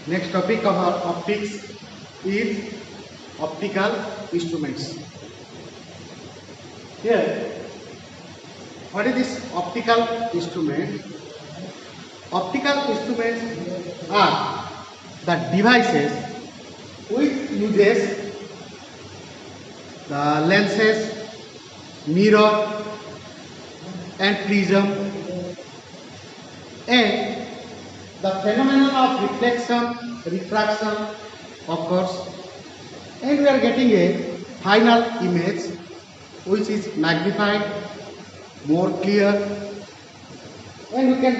Next topic of our optics is optical instruments. Here, what is this optical instrument? Optical instruments are the devices which uses the lenses, mirror and prism, and the phenomenon of reflection, refraction occurs, and we are getting a final image which is magnified, more clear, and we can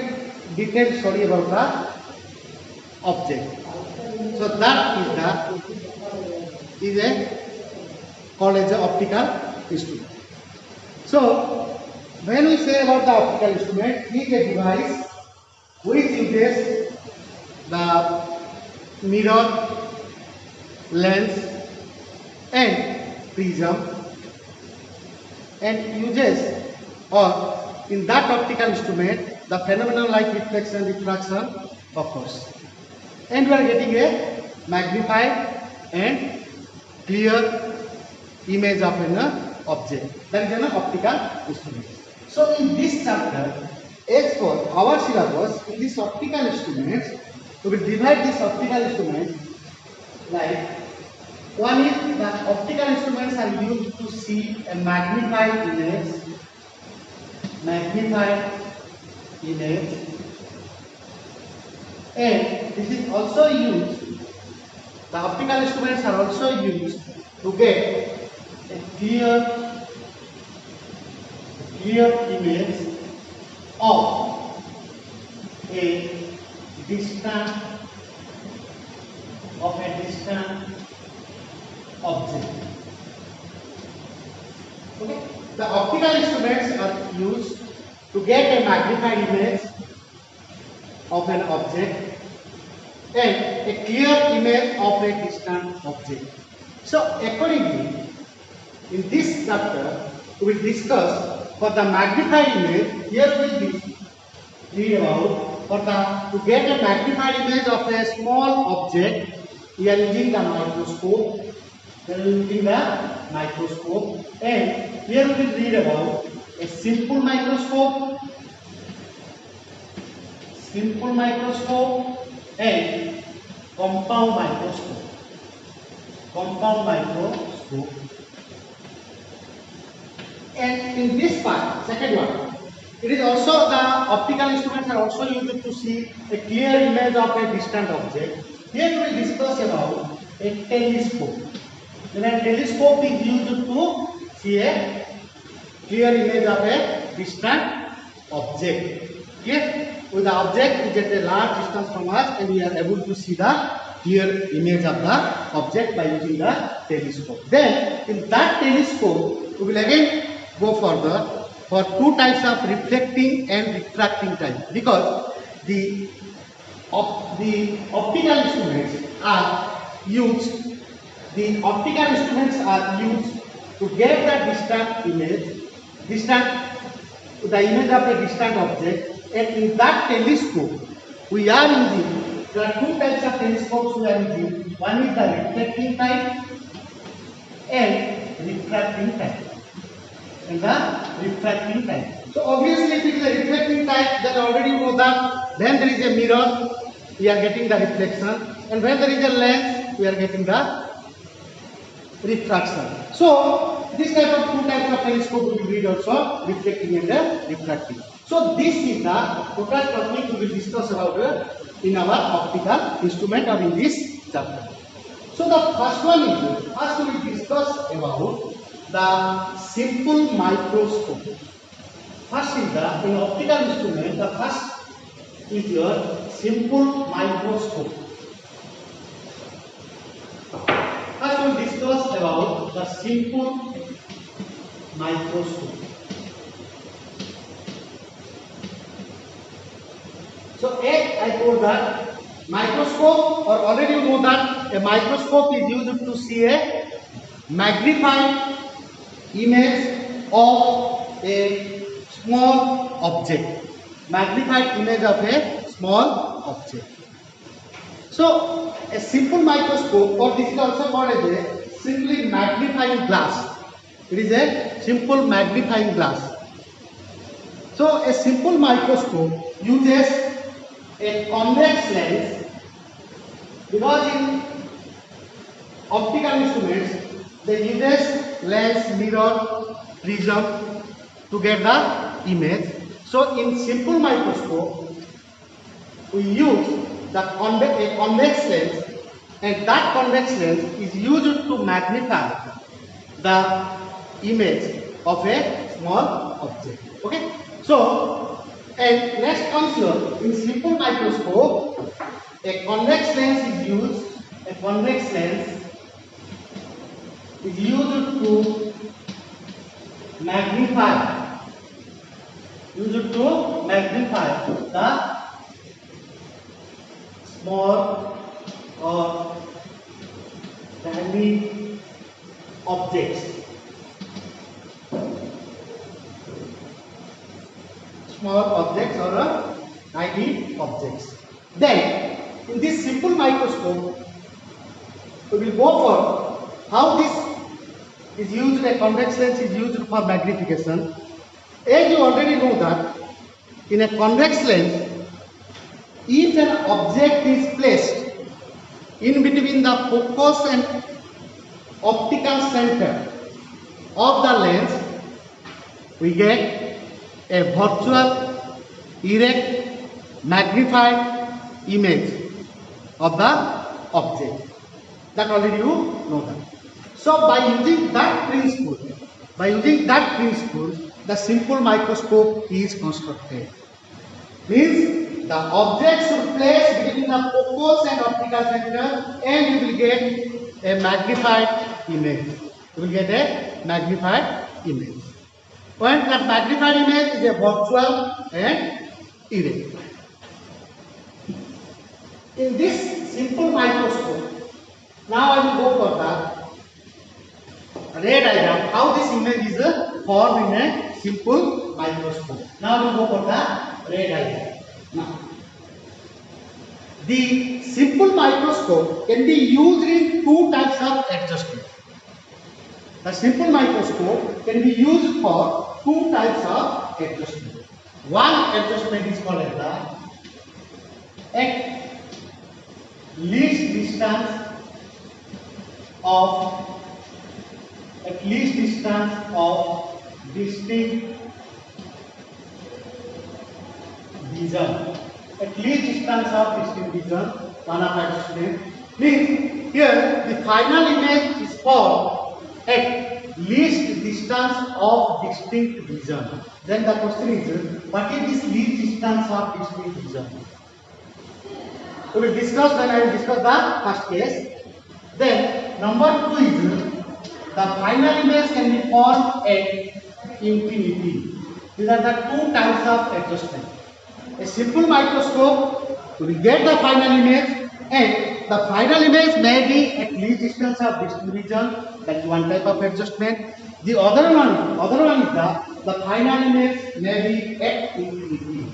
detail story about the object. So that is a called as an optical instrument. So when we say about the optical instrument, it is a device which uses the mirror, lens and prism, and uses or in that optical instrument the phenomenon like reflection, refraction occurs, and we are getting a magnified and clear image of an object. That is an optical instrument. So in this chapter, as for our syllabus, in this optical instruments, we will divide this optical instrument like one is the optical instruments are used to see a magnified image, and this is also used. The optical instruments are also used to get a clear image of a distant object. Okay, the optical instruments are used to get a magnified image of an object and a clear image of a distant object. So accordingly, in this chapter, we will discuss for the magnified image. Here we will read about to get a magnified image of a small object. We are using the microscope. And here we will read about a simple microscope, and compound microscope. And in this part, second one, it is also the optical instruments are also used to see a clear image of a distant object. Here we will discuss about a telescope. Then a telescope is used to see a clear image of a distant object. Clear? With the object is at a large distance from us, and we are able to see the clear image of the object by using the telescope. Then in that telescope, we will again go further for two types of reflecting and refracting type, because the optical instruments are used. The optical instruments are used to get the the image of a distant object, and in that telescope we are using, there are two types of telescopes we are using. One is the reflecting type and refracting type. So obviously if it is a reflecting type, then already you know that when there is a mirror we are getting the reflection, and when there is a lens we are getting the refraction. So this type of two types of telescope we will read also, reflecting and refracting. So this is the total topic we will discuss about in our optical instrument or in this chapter. So the first one is, first we will discuss about the simple microscope. First is the, in optical instrument, the first is your simple microscope. First we will discuss about the simple microscope. So I told that microscope, or already you know that a microscope is used to see a magnified image of a small object. So a simple microscope, or this is also called as a simply magnifying glass. It is a simple magnifying glass. So a simple microscope uses a convex lens, because in optical instruments they use lens, mirror, prism to get the image. So in simple microscope we use a convex lens, and that convex lens is used to magnify the image of a small object. Okay. So, and next comes here, in simple microscope, a convex lens is used. A convex lens is used to magnify. Used to magnify the small or tiny objects. Small objects or tiny objects. Then, in this simple microscope, we will go for how this is used. A convex lens is used for magnification. As you already know that in a convex lens, if an object is placed in between the focus and optical center of the lens, we get a virtual, erect, magnified image of the object. That already you know that. So by using that principle, the simple microscope is constructed. Means the object should place between the focus and optical center, and you will get a magnified image. You will get a magnified image. When that magnified image is a virtual and erect. In this simple microscope, now I will go for the ray diagram, how this image is formed in a simple microscope. Now I will go for the ray diagram. Now, the simple microscope can be used in two types of adjustment. The simple microscope can be used for two types of adjustment. One adjustment is called as the at least distance of distinct vision. At least distance of distinct vision, one of adjustment means here the final image is formed at least distance of distinct vision. Then the question is, what is this least distance of distinct vision? We will discuss when I will discuss the first case. Then number 2 is the final image can be formed at infinity. These are the two types of adjustment. A simple microscope, we will get the final image, and the final image may be at least distance of distinct vision. That is one type of adjustment. The other one is the final image may be at infinity.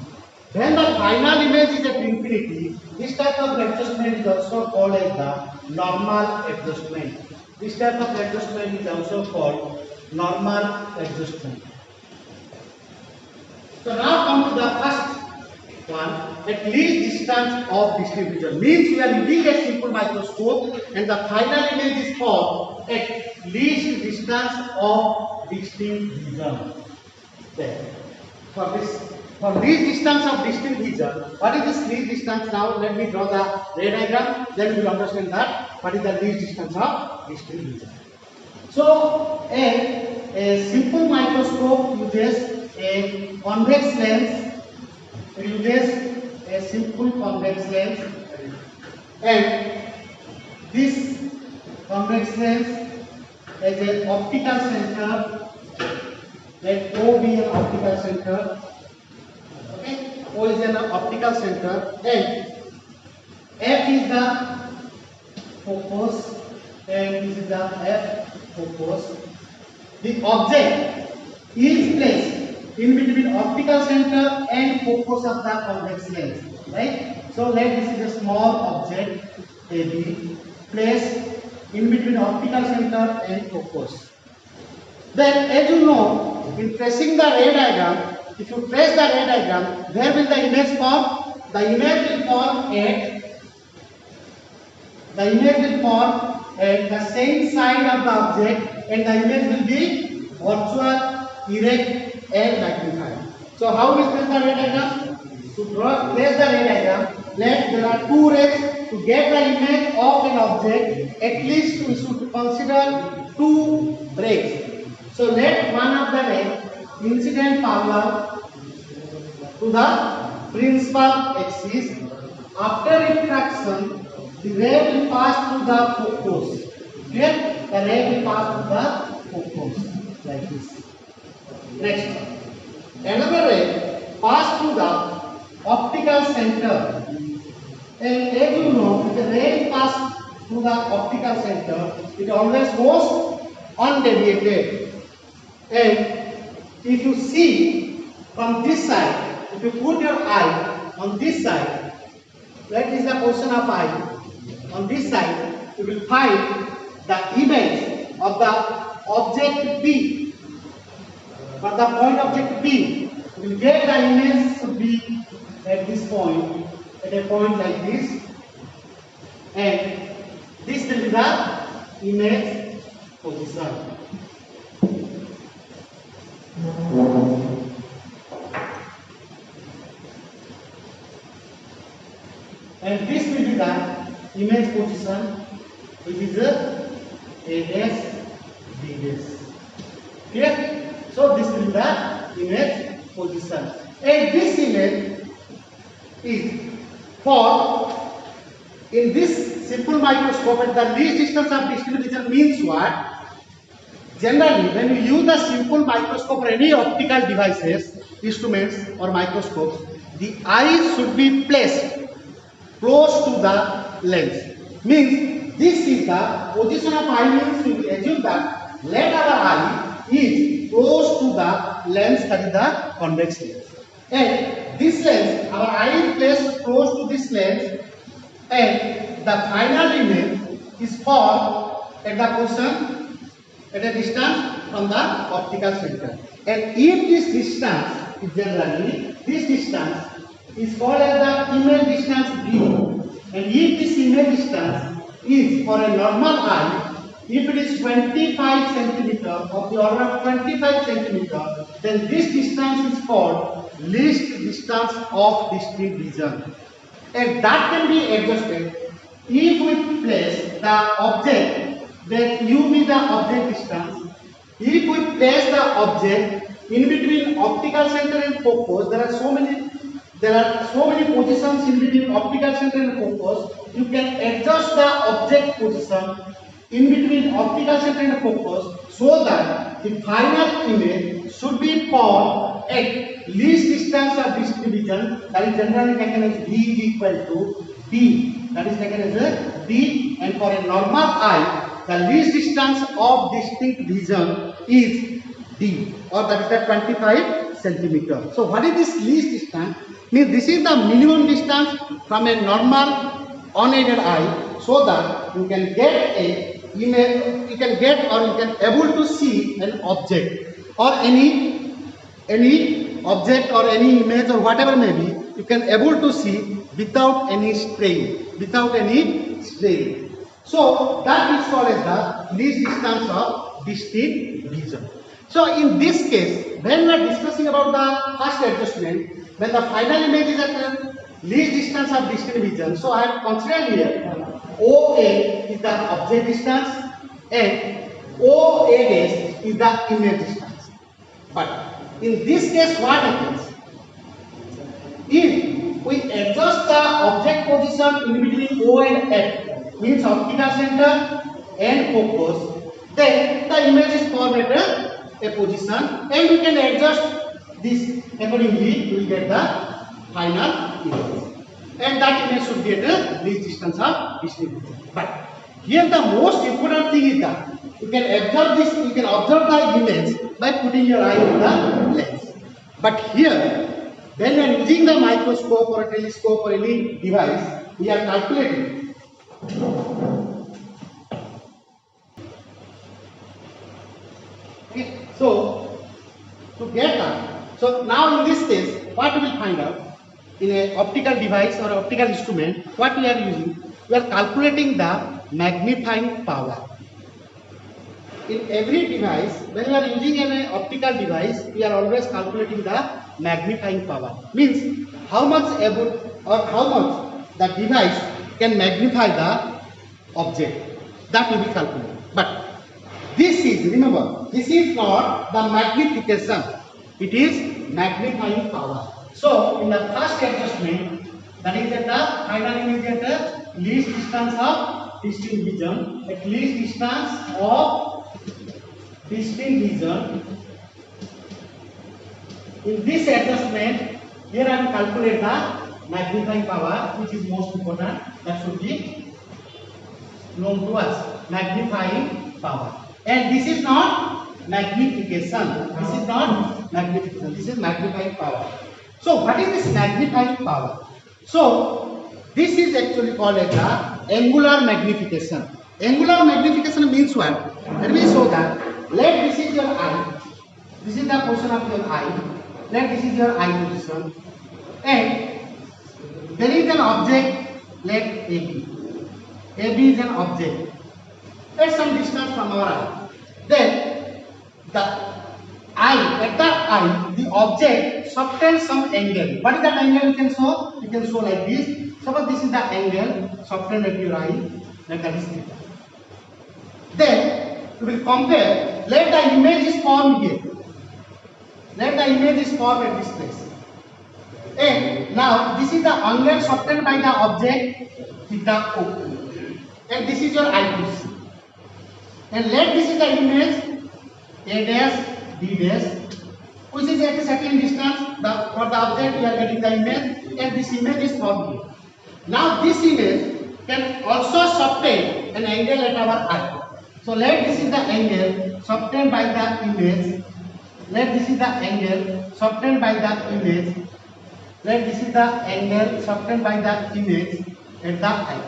When the final image is at infinity, this type of adjustment is also called as the normal adjustment. This type of adjustment is also called normal adjustment. So now come to the first one, at least distance of distinct vision. Means we are using a simple microscope and the final image is formed at least distance of distinct vision. Then, for this distance of distinct vision, what is this least distance? Now let me draw the ray diagram, then we will understand that what is the least distance of distinct vision. So a simple microscope uses a convex lens. It uses a simple convex lens, and this convex lens has an optical center. Let O be an optical center. Okay, O is an optical center, and F is the focus, and this is the F focus. The object is placed in between optical center and focus of the convex lens. right? So let this is a small object AB placed in between optical center and focus. Then as you know, in tracing the ray diagram, if you trace the ray diagram, where will the image form? The image will form at the same side of the object, and the image will be virtual, erect and magnified. So how we trace the ray diagram? To trace the ray diagram, there are two rays. To get the image of an object, at least we should consider two rays. So let one of the rays incident parallel to the principal axis. After refraction, the ray will pass through the focus. Here, the ray will pass through the focus like this. Next, another ray pass through the optical center. And as you know, if the ray pass through the optical center, it always goes undeviated. And if you see from this side, if you put your eye on this side, that is the position of eye. On this side, you will find the image of the object B. For the point object B, you will get the image to be at this point, at a point like this, and this will be the image position. And this will be the image position, which is AS, BS. Clear? So this will be the image position. And this image is for, in this simple microscope, at the least distance of distinct vision means what? Generally, when you use the simple microscope or any optical devices, instruments or microscopes, the eye should be placed close to the lens. Means this is the position of eye, means we will assume that let our eye is close to the lens, that is the convex lens. And this lens, our eye is placed close to this lens, and the final image is formed at the position, at a distance from the optical center. And if this distance is generally, this distance is called as the image distance B. And if this image distance is for a normal eye, if it is 25 centimeter, of the order of 25 centimeter, then this distance is called least distance of distinct vision. And that can be adjusted if we place the object, that u be the object distance. If we place the object in between optical center and focus, there are so many positions in between optical center and focus. You can adjust the object position in between optical center and focus so that the final image should be formed at least distance of distinct vision, that is generally taken as D is equal to D. That is taken as a D, and for a normal eye, the least distance of distinct vision is D, or that is the 25 centimeter. So what is this least distance? Means this is the minimum distance from a normal unaided eye, so that you can get a image, you can get or you can able to see an object or any object or any image or whatever may be, you can able to see without any strain, So that is called as the least distance of distinct vision. So in this case, when we are discussing about the first adjustment, when the final image is at the least distance of distinct vision, so I have considered here OA is the object distance and OA dash is the image distance. But in this case, what happens? If we adjust the object position in between O and F, means optical center and focus, then the image is formed at a position, and we can adjust this accordingly. You will get the final image, and that image should be at a least distance of distinct vision. But here the most important thing is that you can observe this, you can observe the image by putting your eye on the lens. But here when we are using the microscope or a telescope or any device, we are calculating. Okay, so to get that, so now in this case, what we will find out in an optical device or optical instrument, what we are using, we are calculating the magnifying power. In every device, when we are using an optical device, we are always calculating the magnifying power. Means how much about or how much the device can magnify the object. That will be calculated. But this is, remember, this is not the magnification. It is magnifying power. So in the first adjustment, that is at the finally we get the least distance of distinct vision, at least distance of distinct vision. In this adjustment, here I will calculate the magnifying power, which is most important. That should be known to us. Magnifying power. And this is not magnification. This is not magnification. This is magnifying power. So what is this magnifying power? So this is actually called as the angular magnification. Angular magnification means what? Let me show that. Let this is your eye. This is the position of your eye. Let this is your eye position. And there is an object. Let AB. AB is an object at some distance from our eye. Then the eye, at the eye, the object subtends some angle. What is that angle you can show? You can show like this. Suppose this is the angle subtend at your eye, like that is theta. Then we will compare. Let the image is formed here. Let the image is formed at this place. And now this is the angle subtended by the object theta O. And this is your eyepiece. And let this is the image A dash B dash, which is at a certain distance. For the object we are getting the image, and this image is formed here. Now this image can also subtend an angle at our eye. So let this is the angle subtended by the image. Let this is the angle subtended by the image. Let this is the angle subtended by the image at the eye.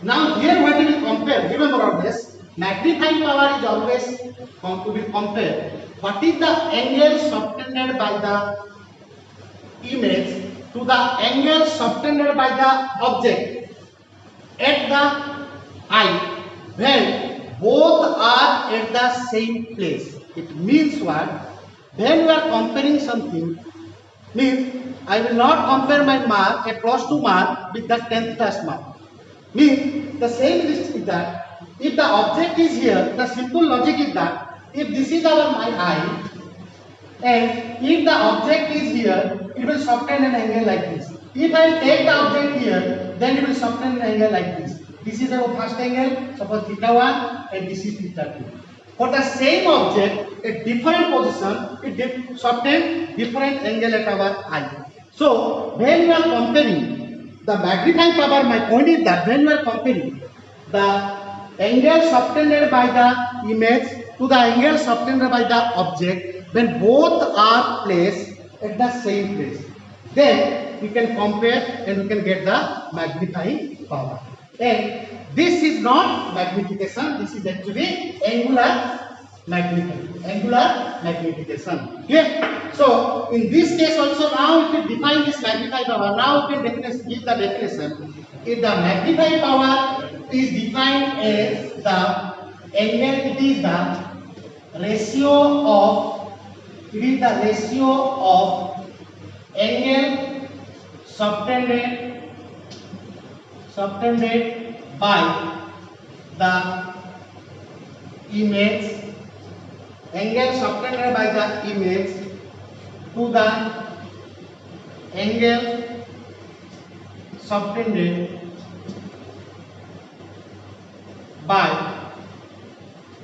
Now here what we will compare, remember always, magnifying power is always to be compared. What is the angle subtended by the image to the angle subtended by the object at the eye when both are at the same place? It means what? When we are comparing something, means I will not compare my mark, a plus 2 mark, with the 10th class mark. Means the same is that if the object is here, the simple logic is that if this is my eye, and if the object is here, it will subtend an angle like this. If I take the object here, then it will subtend an angle like this. This is our first angle, suppose theta 1, and this is theta 2. For the same object, at different position, it subtends different angle at our eye. So when we are comparing the magnifying power, my point is that when we are comparing the angle subtended by the image to the angle subtended by the object, when both are placed at the same place, then we can compare and we can get the magnifying power. And this is not magnification, this is actually angular magnification. Angular magnification. Okay. So in this case also, now if we define this magnifying power, now we can give the definition. If the magnifying power is defined as the angle, it is the ratio of angle subtended by the image, angle subtended by the image to the angle subtended by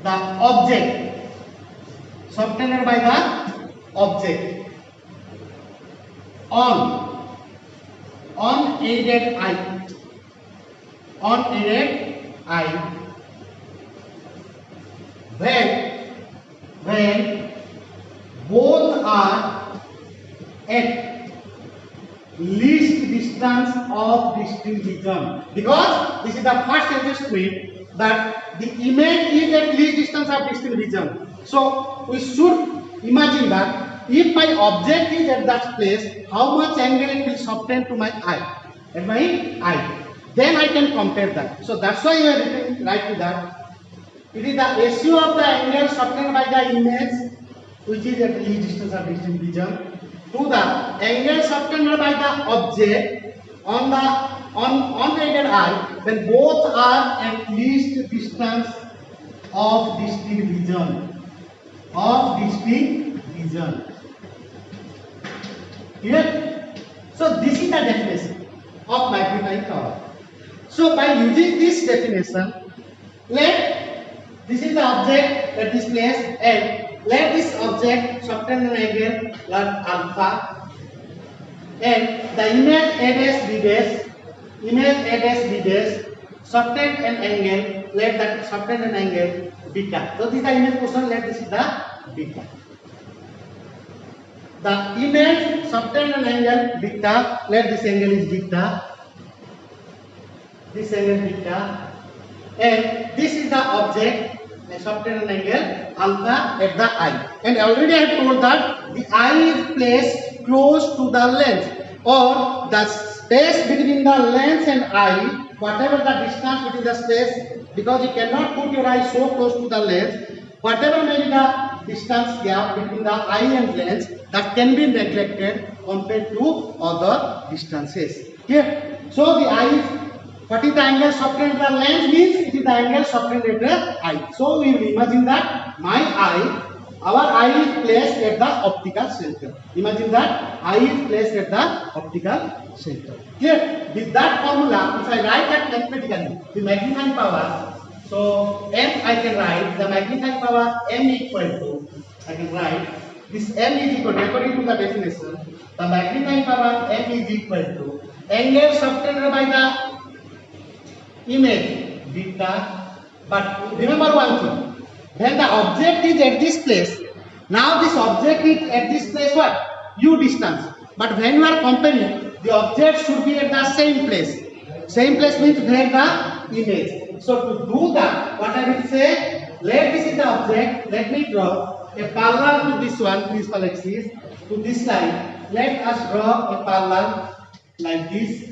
the object, subtended by the object on unaided eye, when both are at least distance of distinct region, because this is the first adjustment that the image is at least distance of distinct region. So we should imagine that if my object is at that place, how much angle it will soften to my eye, at my eye. Then I can compare that. So that's why you are written right to that. It is the ratio of the angle softened by the image, which is at least distance of distinct region, to the angle softened by the object on the unaided eye, when both are at least distance of distinct region. Clear? So this is the definition of magnifying power. So by using this definition, this is the object at this place, and let this object soften an angle like alpha, and the image A dash B dash soften an angle, let that soften an angle beta. So this is the image portion, let this is the beta. The image soften an angle beta, let this angle is beta. This angle beta, and this is the object soften an angle alpha at the eye. And already I have told that the eye is placed close to the lens, or the space between the lens and eye, whatever the distance between the space, because you cannot put your eye so close to the lens, whatever may be the distance gap between the eye and lens, that can be neglected compared to other distances. Here, so the eye is, what is the angle softened at the lens means it is the angle softened at the eye. So we will imagine that our eye is placed at the optical center. Imagine that eye is placed at the optical center. Clear? With that formula, if I write that mathematically, the magnifying power, so M I can write the magnifying power M equal to, I can write this M is equal to, according to the definition, the magnifying power M is equal to angle softened by the image beta. But remember one thing, when the object is at this place, now this object is at this place what? U distance. But when you are comparing, the object should be at the same place. Same place means where the image. So to do that, what I will say, let this is the object, let me draw a parallel to this one, principal axis, to this line. Let us draw a parallel like this.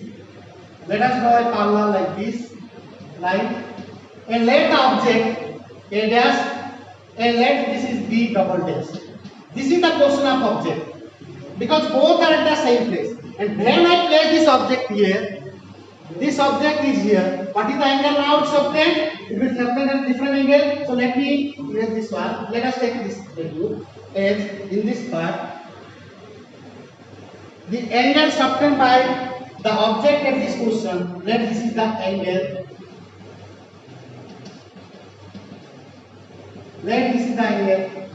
Let us draw a parallel like this line, and let the object A dash, and let this is B double dash. This is the portion of object, because both are at the same place. And when I place this object here, this object is here. What is the angle now it's obtained? It will soften at different angle. So let me erase this one. Let us take this value as in this part. The angle softened by the object at this position. Let this is the angle. Let this is the angle.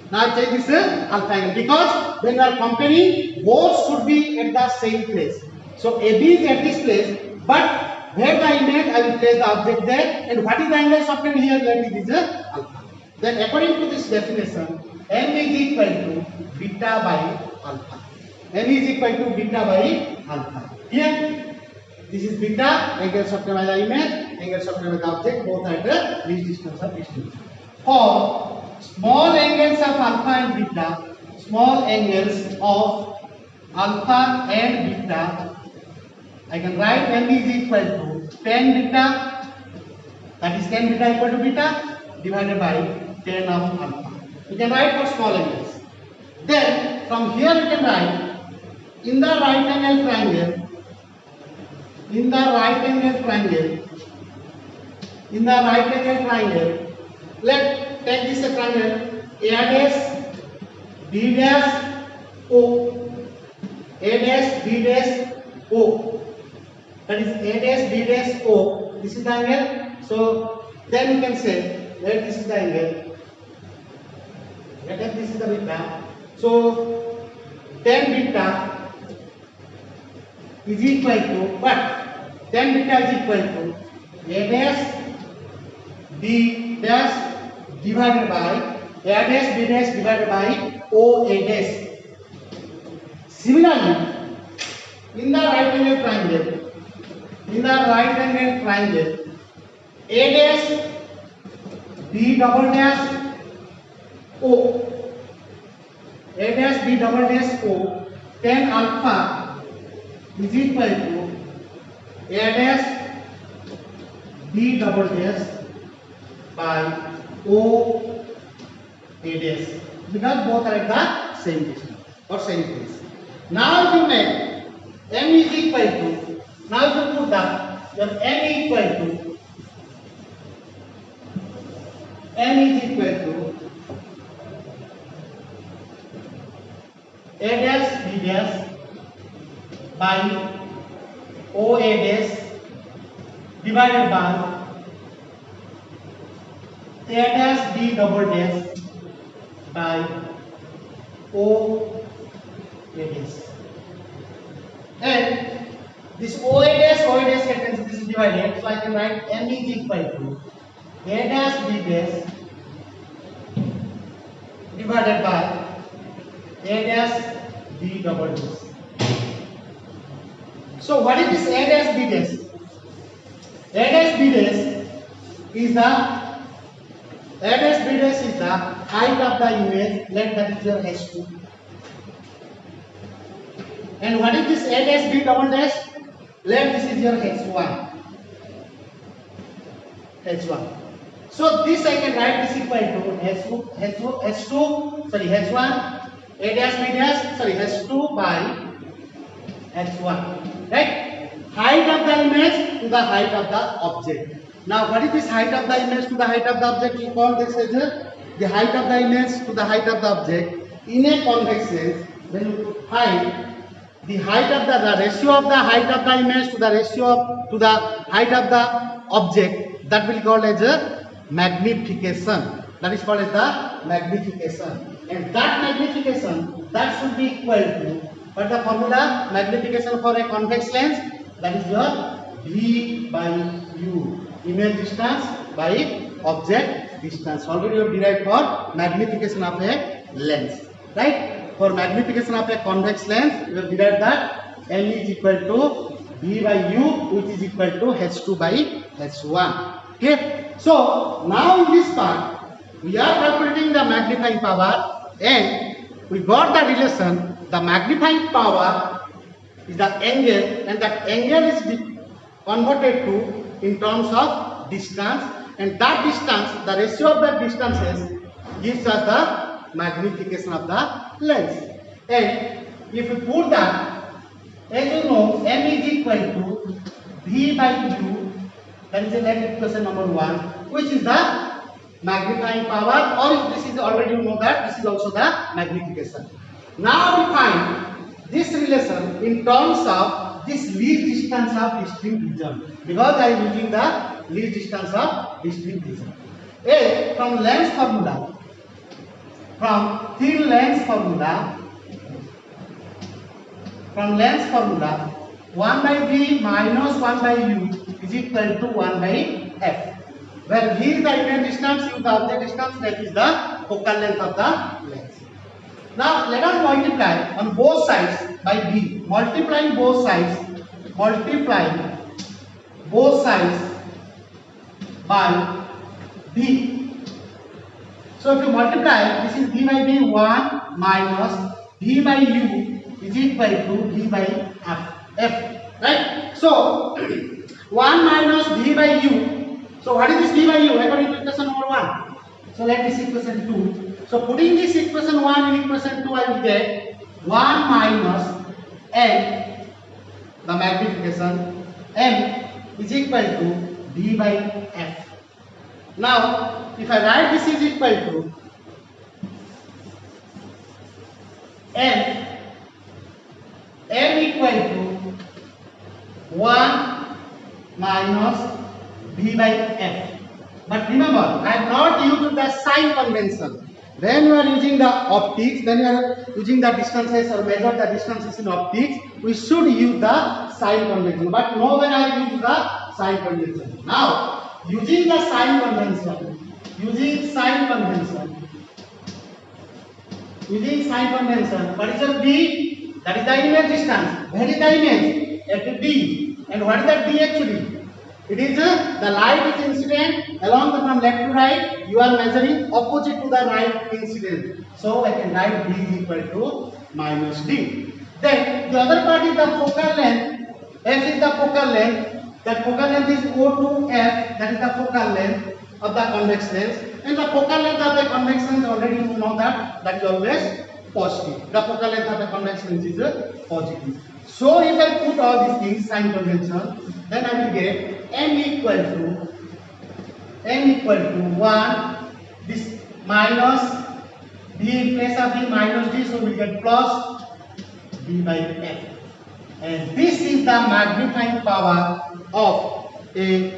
Now take this alpha angle, because when you are comparing, both should be at the same place. So AB is at this place, but where the image, I will place the object there, and what is the angle softened here? Let it is alpha. Then according to this definition, M is equal to beta by alpha. M is equal to beta by alpha. Here, this is beta, angle softened by the image, angle softened by the object, both are at a least distance of distance. For small angles of alpha and beta, small angles of alpha and beta, I can write M is equal to tan beta, that is tan beta equal to beta divided by tan of alpha. You can write for small angles. Then from here you can write in the right angle triangle, let take this triangle A dash B dash O, A dash B dash O, that is A dash B dash O. This is the angle. So then you can say let this is the angle, let this is the beta. So tan beta is equal to what? Tan beta is equal to A dash B dash divided by A dash B dash divided by O A dash. Similarly, in the right angle triangle, A dash B double dash O, A dash B double dash O, tan alpha is equal to A dash B double dash by O A dash, because both are at the same distance or same place. Now if you make M is equal to, now if you put that, your M is equal to A dash B dash by O A dash divided by A dash B double dash by O A dash. And this O A dash can cancel, this is divided, so I can write M is equal to A dash B dash divided by A dash B double dash. So what is this A dash B dash? A dash B dash is the height of the image, let that is your H2. And what is this A dash B double dash? Let this is your H1. So this I can write this equal to H1 A dash B dash, H2 by H1. Right? Height of the image to the height of the object. Now what is this height of the image to the height of the object? We call this as the height of the image to the height of the object. In a convex lens, when you put height, the height of the ratio of the height of the image to the ratio to the height of the object, that will be called as a magnification. That is called as the magnification. And that magnification, that should be equal to, what the formula? Magnification for a convex lens, that is your V by U. Image distance by object distance. Already you have derived for magnification of a lens. Right? For magnification of a convex lens, you have derived that M is equal to V by U, which is equal to H2 by H1. Okay. So now in this part, we are calculating the magnifying power, and we got the relation. The magnifying power is the angle, and that angle is converted to in terms of distance, and that distance, the ratio of that distances gives us the magnification of the lens. And if you put that, as you know, M is equal to V by U, that is the equation number 1, which is the magnifying power, or this is already you know that this is also the magnification. Now we find this relation in terms of this least distance of distinct region, because I am using the least distance of distinct region. From lens formula, from thin lens formula, 1 by V minus 1 by U is equal to 1 by F, where V is the image distance, U the object distance, that is the focal length of the lens. Now let us multiply on both sides by B, multiplying both sides by B. So if you multiply, this is V by B 1 minus V by U is equal to V by F, right? So 1 minus V by U. So what is this V by U? According to equation number 1. So let this equation 2. So putting this equation 1 in equation 2, I will get 1 minus M, the magnification, M is equal to V by F. Now if I write this is equal to M equal to 1 minus V by F. But remember, I have not used the sign convention. When you are using the optics, when you are using the distances or measure the distances in optics, we should use the sign convention. But nowhere I use the sign convention. Now, using the sign convention, what is your V? That is the image distance. Where is the image? At D. And what is that D actually? It is the light is incident along the from left to right. You are measuring opposite to the right incident. So I can write D is equal to minus D. Then the other part is the focal length. F is the focal length. That focal length is O to F. That is the focal length of the convex lens. And the focal length of the convex lens already you know that is always positive. The focal length of the convex lens is positive. So if I put all these things sign convention, then I will get m equal to 1, this minus d in place of d minus d, so we get plus d by f. And this is the magnifying power of a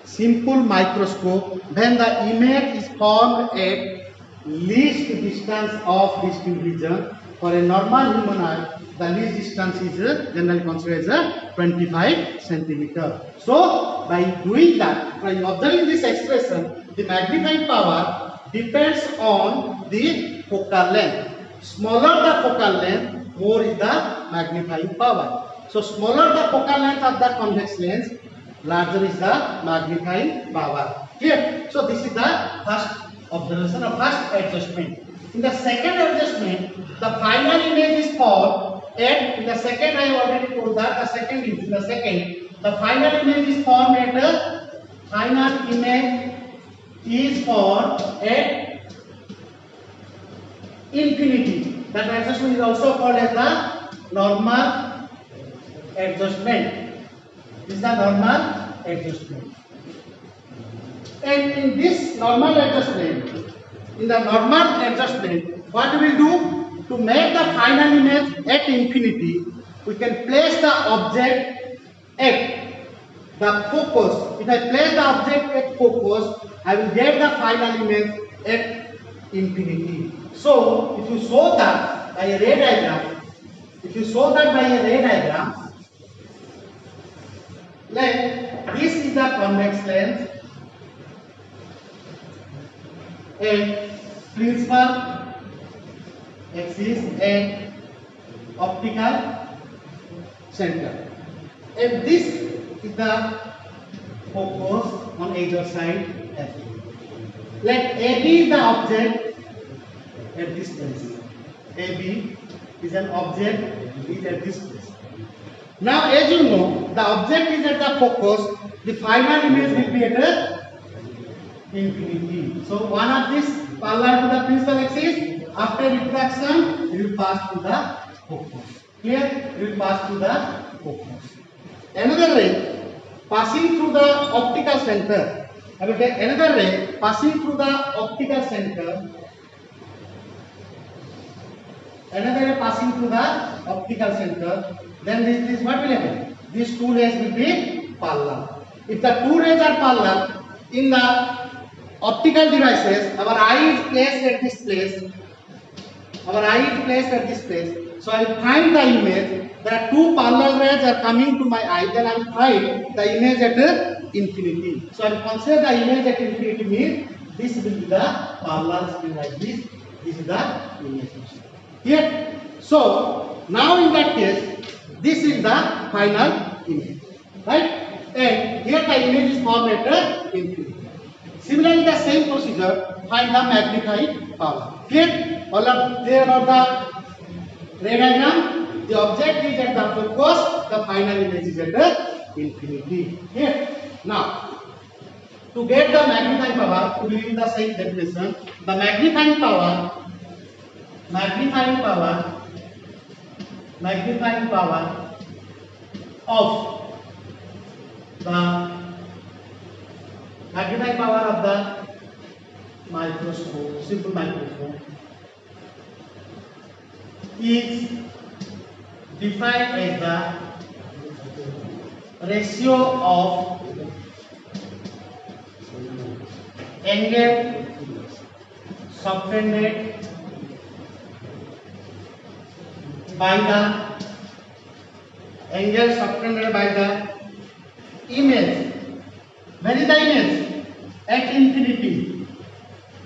simple microscope when the image is formed at least distance of distinct region. For a normal human eye, the least distance is generally considered as 25 centimeter. So by doing that, by observing this expression, the magnifying power depends on the focal length. Smaller the focal length, more is the magnifying power. So smaller the focal length of the convex lens, larger is the magnifying power. Clear? So this is the first observation or first adjustment. In the second adjustment, the final image is formed at, in the second I already told that the second is, in the second, the final image is formed at, final image is formed at infinity. That adjustment is also called as the normal adjustment. This is the normal adjustment. And in this normal adjustment, what we will do? To make the final image at infinity, we can place the object at the focus. If I place the object at focus, I will get the final image at infinity. So, if you show that by a ray diagram, like this is the convex lens and principal axis and optical center. And this is the focus on either side. Let AB is the object at this place. AB is an object is at this place. Now, as you know, the object is at the focus. The final image will be at infinity. So one of this parallel to the principal axis. After refraction, it will pass to the focus. Here, it will pass to the focus. Another ray passing through the optical center. I will take another ray passing through the optical center. Another ray passing through the optical center. Then this what will happen? These two rays will be parallel. If the two rays are parallel in the optical devices, our eye is placed at this place. So I will find the image. There are two parallel rays are coming to my eye. Then I will find the image at infinity. So I will consider the image at infinity means this will be the parallel screen like this. This is the image. Here. So now in that case, this is the final image, right? And here the image is formed at infinity. Similarly, the same procedure, find the magnifying power. Clear? All are clear about the ray diagram? The object is at the focus, the final image is at infinity. Here. Now, to get the magnifying power, to give the same definition, the magnifying power of the microscope, simple microscope, is defined as the ratio of angle subtended by the image. Where is the image? At infinity.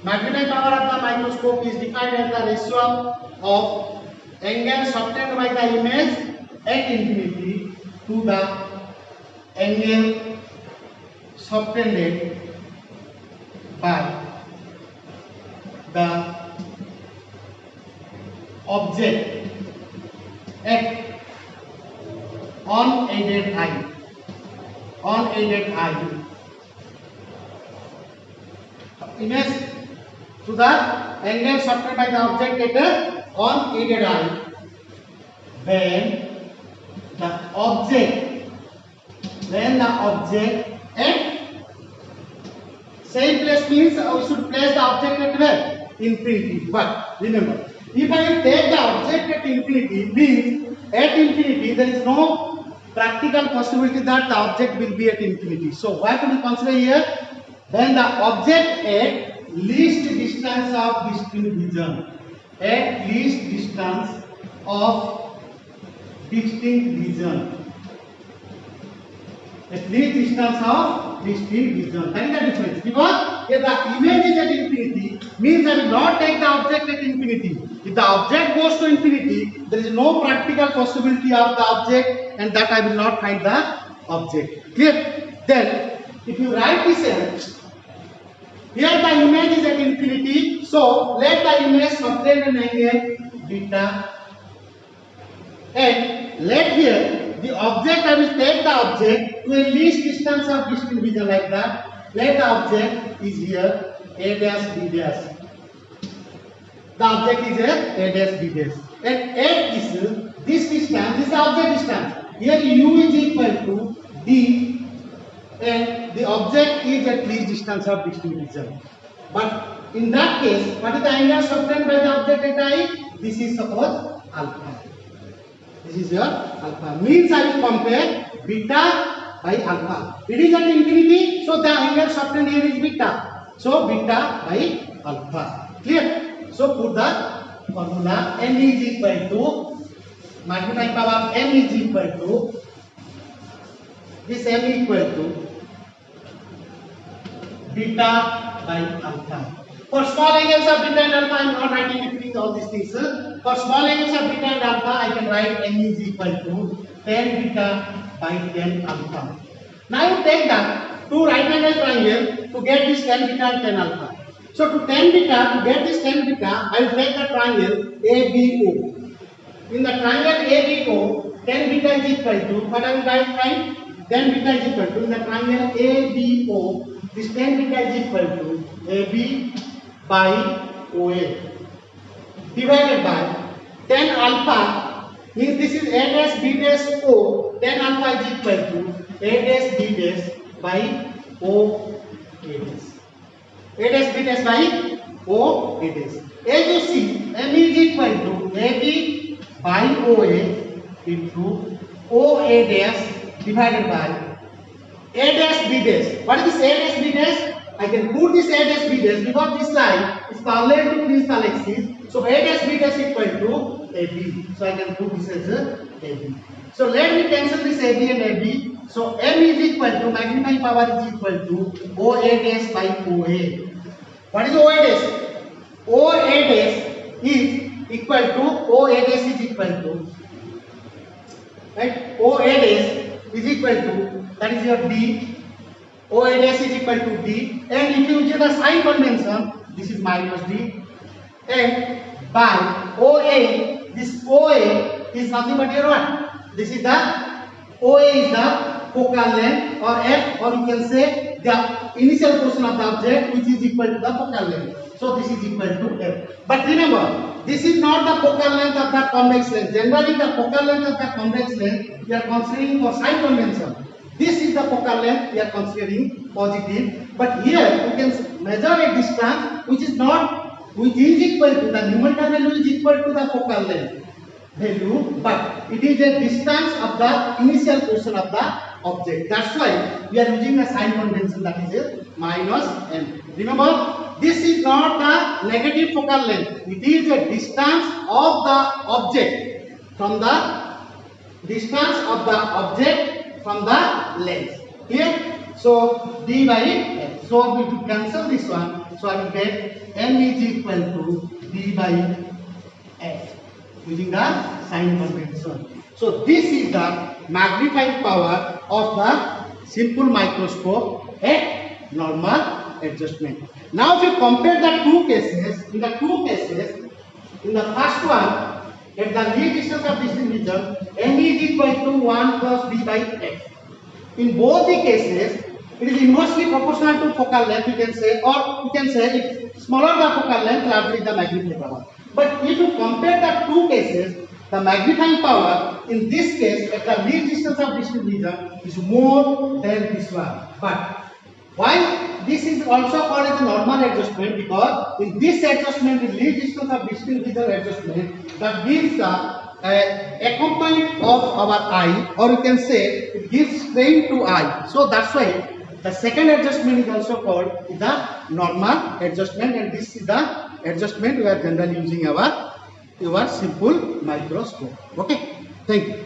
Magnifying power of the microscope is defined as the ratio of angle subtended by the image at infinity to the angle subtended by the object at unaided eye. Unaided eye. Image to the angle subtended by the object at unaided eye when the object at same place means we should place the object at where? Infinity. But remember, if I take the object at infinity, means at infinity there is no practical possibility that the object will be at infinity. So what do we consider here? When the object at least distance of distinct vision, at least distance of distinct vision, at least distance of distinct vision. That is the difference. Because if the image is at infinity, means I will not take the object at infinity. If the object goes to infinity, there is no practical possibility of the object, and that I will not find the object. Clear? Then, if you write this here the image is at infinity, so let the image subtend an angle beta, and let here the object, I will take the object to a least distance of distinct vision like that. Let the object is here a dash b dash. The object is a dash b dash, and at this distance, this is the object distance. Here u is equal to d, and the object is at least distance of distinct vision. But in that case, what is the angle subtended by the object at I? This is suppose alpha. This is your alpha. Means I will compare beta by alpha. It is at infinity, so the angle subtended here is beta. So beta by alpha. Clear? So put the formula. N is equal to magnifying power. N is equal to this. M equal to beta by alpha. For small angles of beta and alpha, I am not writing between all these things. For small angles of beta and alpha, I can write n is equal to 10 beta by 10 alpha. Now you take that two right angle triangle to get this 10 beta and 10 alpha. So to 10 beta, to get this 10 beta, I will take the triangle ABO. In the triangle ABO, 10 beta is equal to, what I will write? 10 beta is equal to, in the triangle ABO, this 10 beta is equal to AB by OA divided by 10 alpha, means this is A dash B dash O, 10 alpha is equal to A dash B dash by O A dash. A dash B dash by O A dash. As you see, M is equal to AB by OA into OA dash divided by A dash B dash. What is this A dash B dash? I can put this A dash B dash because this line is parallel to principal axis. So A dash B dash equal to AB. So I can put this as AB. So let me cancel this AB and AB. So M is equal to, magnifying power is equal to OA dash by OA. What is OA dash? OA dash is equal to, OA dash is equal to, right? OA dash is equal to, that is your D. OA dash is equal to D, and if you use the sign convention, this is minus D, and by OA, this OA is nothing but your what? This is the OA is the focal length, or F, or you can say the initial portion of the object, which is equal to the focal length. So this is equal to F. But remember, this is not the focal length of the convex length. Generally, the focal length of the convex length we are considering for sign convention. This is the focal length we are considering positive, but here you can measure a distance which is equal to, the numerical value is equal to the focal length value, but it is a distance of the initial portion of the object. That's why we are using a sign convention, that is minus m. Remember, this is not the negative focal length. It is a distance of the object from the from the length. Here, so d by f. So we will cancel this one. So I will get m is equal to d by f. using the sign convention. So this is the magnifying power of the simple microscope at normal adjustment. Now if you compare the two cases, in the first one, at the least distance of distant region, m is equal to 1 plus b by x. In both the cases, it is inversely proportional to focal length, you can say, or you can say if smaller the focal length, larger the magnifying power. But if you compare the two cases, the magnifying power in this case at the least distance of distant region is more than this one. But why this is also called as a normal adjustment? Because in this adjustment, the least distance of distant region adjustment, that gives the accompaniment of our eye, or you can say it gives strain to eye. So that's why the second adjustment is also called the normal adjustment, and this is the adjustment we are generally using our simple microscope. Okay, thank you.